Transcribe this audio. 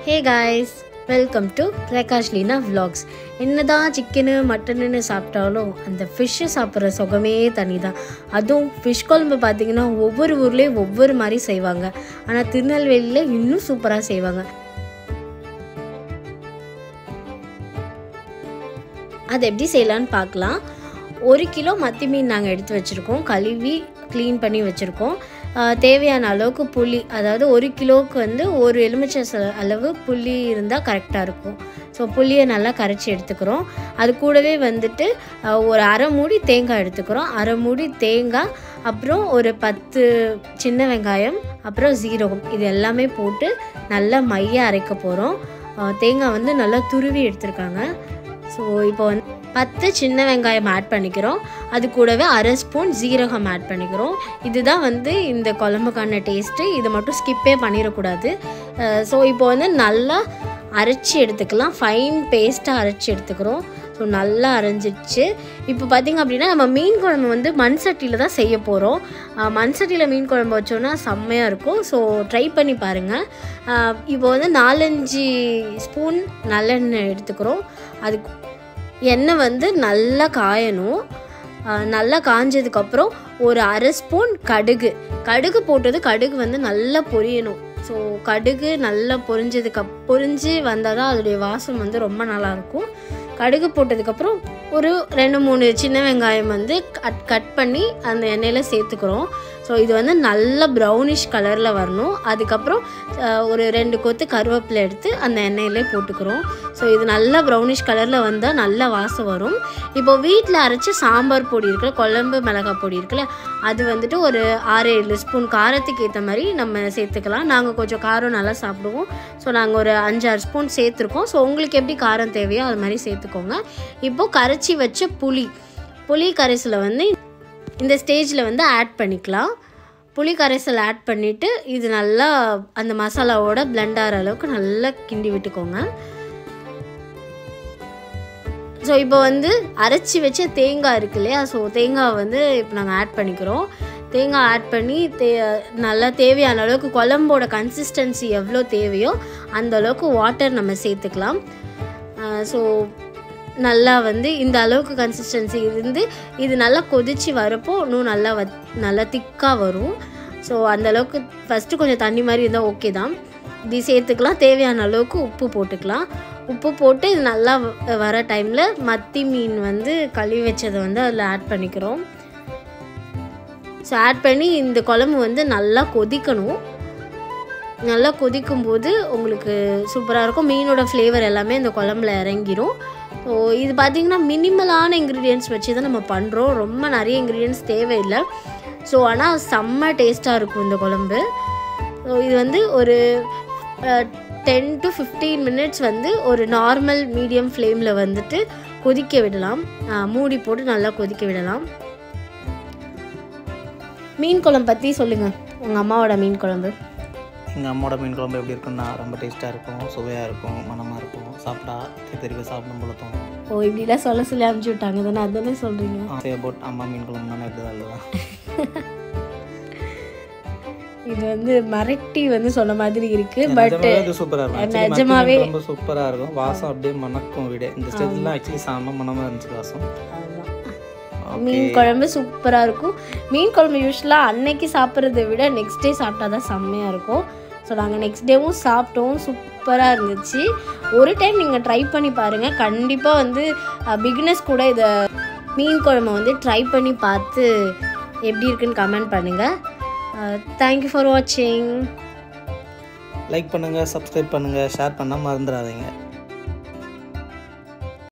Hey guys, welcome to Prakash Leena Vlogs. என்னதான் chicken மட்டனுன்னு சாப்பிட்டாலும் அந்த ஃபிஷ்ஷு சாப்பிட்ற சுகமே தனி தான். அதுவும் ஃபிஷ் குழம்பு பார்த்திங்கன்னா ஒவ்வொரு ஊர்லேயும் ஒவ்வொரு மாதிரி செய்வாங்க. ஆனால் திருநெல்வேலியில் இன்னும் சூப்பராக செய்வாங்க. அது எப்படி செய்யலான்னு பார்க்கலாம். 1 கிலோ மத்தி மீன் நாங்கள் எடுத்து வச்சுருக்கோம். கழுவி க்ளீன் பண்ணி வச்சுருக்கோம். தேவையான அளவுக்கு புளி, அதாவது 1 கிலோவுக்கு வந்து ஒரு எலுமிச்சை அளவு புளி இருந்தால் கரெக்டாக இருக்கும். ஸோ புளியை நல்லா கரைச்சி எடுத்துக்கிறோம். அது கூடவே வந்துட்டு ஒரு அரை மூடி தேங்காய் எடுத்துக்கிறோம். அரை மூடி தேங்காய், அப்புறம் ஒரு 10 சின்ன வெங்காயம், அப்புறம் சீரகம், இது எல்லாமே போட்டு நல்லா மைய அரைக்க போகிறோம். தேங்காய் வந்து நல்லா துருவி எடுத்துருக்காங்க. ஸோ இப்போ வந்து 10 சின்ன வெங்காயம் ஆட் பண்ணிக்கிறோம். அது கூடவே அரை ஸ்பூன் ஜீரகம் ஆட் பண்ணிக்கிறோம். இதுதான் வந்து இந்த குழம்புக்கான டேஸ்ட்டு. இதை மட்டும் ஸ்கிப்பே பண்ணிடக்கூடாது. ஸோ இப்போ வந்து நல்லா அரைச்சி எடுத்துக்கலாம். ஃபைன் பேஸ்ட்டாக அரைச்சி எடுத்துக்கிறோம். ஸோ நல்லா அரைஞ்சிடுச்சு. இப்போ பார்த்திங்க அப்படின்னா நம்ம மீன் குழம்பு வந்து மண் சட்டியில் தான் செய்ய போகிறோம். மண் சட்டியில் மீன் குழம்பு வச்சோன்னா செம்மையாக இருக்கும். ஸோ ட்ரை பண்ணி பாருங்கள். இப்போ வந்து 4-5 ஸ்பூன் நல்லெண்ணெய் எடுத்துக்கிறோம். அதுக்கு எண்ணெய் வந்து நல்லா காயணும். நல்லா காஞ்சதுக்கப்புறம் ஒரு அரை ஸ்பூன் கடுகு போட்டது. கடுகு வந்து நல்லா பொரியணும். ஸோ கடுகு நல்லா பொரிஞ்சு வந்தால் தான் அதோடைய வாசம் வந்து ரொம்ப நல்லாயிருக்கும். கடுகு போட்டதுக்கப்புறம் ஒரு 2-3 சின்ன வெங்காயம் வந்து கட் பண்ணி அந்த எண்ணெயில் சேர்த்துக்கிறோம். ஸோ இது வந்து நல்ல ப்ரௌனிஷ் கலரில் வரணும். அதுக்கப்புறம் ஒரு 2 கொத்து கருவேப்பிலை எடுத்து அந்த எண்ணெயிலே போட்டுக்கிறோம். ஸோ இது நல்லா ப்ரௌனிஷ் கலரில் வந்தால் நல்ல வாசம் வரும். இப்போ வீட்டில் அரைச்ச சாம்பார் பொடி இருக்குல்ல, குழம்பு மிளகாய் பொடி இருக்குல்ல, அது வந்துட்டு ஒரு 6-7 ஸ்பூன் காரத்துக்கு ஏற்ற மாதிரி நம்ம சேர்த்துக்கலாம். நாங்கள் கொஞ்சம் காரம் நல்லா சாப்பிடுவோம். ஸோ நாங்கள் ஒரு 5-6 ஸ்பூன் சேர்த்துருக்கோம். ஸோ உங்களுக்கு எப்படி காரம் தேவையோ அது மாதிரி சேர்த்துக்கோங்க. இப்போது கரைச்சி வச்ச புளி கரைசலை வந்து இந்த ஸ்டேஜில் வந்து ஆட் பண்ணிக்கலாம். புளி கரைசல் ஆட் பண்ணிவிட்டு இது நல்லா அந்த மசாலாவோட பிளெண்ட் ஆகிற அளவுக்கு நல்லா கிண்டி விட்டுக்கோங்க. ஸோ இப்போ வந்து அரைச்சி வச்ச தேங்காய் இருக்கு இல்லையா, ஸோ தேங்காய் வந்து இப்போ நாங்கள் ஆட் பண்ணிக்கிறோம். தேங்காய் ஆட் பண்ணி நல்லா தேவையான அளவுக்கு குழம்போட கன்சிஸ்டன்சி எவ்வளோ தேவையோ அந்த அளவுக்கு வாட்டர் நம்ம சேர்த்துக்கலாம். ஸோ நல்லா வந்து இந்த அளவுக்கு கன்சிஸ்டன்சி இருந்து இது நல்லா கொதித்து வரப்போ இன்னும் நல்லா திக்காக வரும். ஸோ அந்தளவுக்கு ஃபஸ்ட்டு கொஞ்சம் தண்ணி மாதிரி இருந்தால் ஓகே தான். இது சேர்த்துக்கலாம். தேவையான அளவுக்கு உப்பு போட்டுக்கலாம். உப்பு போட்டு இது நல்லா வர டைமில் மத்தி மீன் வந்து கழுவி வச்சதை வந்து அதில் ஆட் பண்ணிக்கிறோம். ஸோ ஆட் பண்ணி இந்த குழம்பு வந்து நல்லா கொதிக்கணும். நல்லா கொதிக்கும்போது உங்களுக்கு சூப்பராக இருக்கும். மீனோட ஃப்ளேவர் எல்லாமே இந்த குழம்புல இறங்கிடும். ஸோ இது பார்த்திங்கன்னா மினிமலான இன்க்ரீடியன்ட்ஸ் வச்சு தான் நம்ம பண்ணுறோம். ரொம்ப நிறைய இன்க்ரீடியன்ட்ஸ் தேவையில்லை. ஸோ ஆனால் செம்ம டேஸ்ட்டாக இருக்கும் இந்த குழம்பு. ஸோ இது வந்து ஒரு 10 to 15 மினிட்ஸ் வந்து ஒரு நார்மல் மீடியம் ஃப்ளேமில் வந்துட்டு கொதிக்க விடலாம். மூடி போட்டு நல்லா கொதிக்க விடலாம். மீன் குழம்பு பற்றி சொல்லுங்கள். உங்கள் அம்மாவோட மீன் குழம்பு. எங்கள் அம்மாவோட மீன் குழம்பு எப்படி இருக்குன்னா ரொம்ப டேஸ்ட்டாக இருக்கும், சுவையாக இருக்கும், மனமாக இருக்கும். சாப்பிட்டா திருப்பி சாப்பிடும் போல தோணும். ஓ, இப்படிலாம் சொல்லி அனுப்பிச்சி விட்டாங்க தானே, அதுதானே சொல்கிறீங்க? போட் அம்மா மீன் குழம்புனா எப்படி தான் இல்லைதான். இது வந்து மிரட்டி வந்து சொன்ன மாதிரி இருக்கு. பட் சூப்பராக இருக்கும். நிஜமாவே ரொம்ப சூப்பராக இருக்கும். வாசம் அப்படியே மணக்கும் விட. இந்த ஸ்டேஜ்லாம் ஆக்சுவலி சாம மனமாக இருந்துச்சு வாசம். மீன் குழம்பு சூப்பராக இருக்கும். மீன் குழம்பு யூஸ்வலாக அன்னைக்கு சாப்பிட்றத விட நெக்ஸ்ட் டே சாப்பிட்டா தான் செம்மையாக இருக்கும். ஸோ நாங்கள் நெக்ஸ்ட் டேவும் சாப்பிட்டோம். சூப்பராக இருந்துச்சு. ஒரு டைம் நீங்கள் ட்ரை பண்ணி பாருங்கள். கண்டிப்பாக வந்து பிகினர்ஸ் கூட இதை மீன் குழம்பை வந்து ட்ரை பண்ணி பார்த்து எப்படி இருக்குன்னு கமெண்ட் பண்ணுங்கள். தேங்க்யூ ஃபார் வாட்சிங். லைக் பண்ணுங்கள், சப்ஸ்கிரைப் பண்ணுங்கள், ஷேர் பண்ணால் மறந்துடாதீங்க.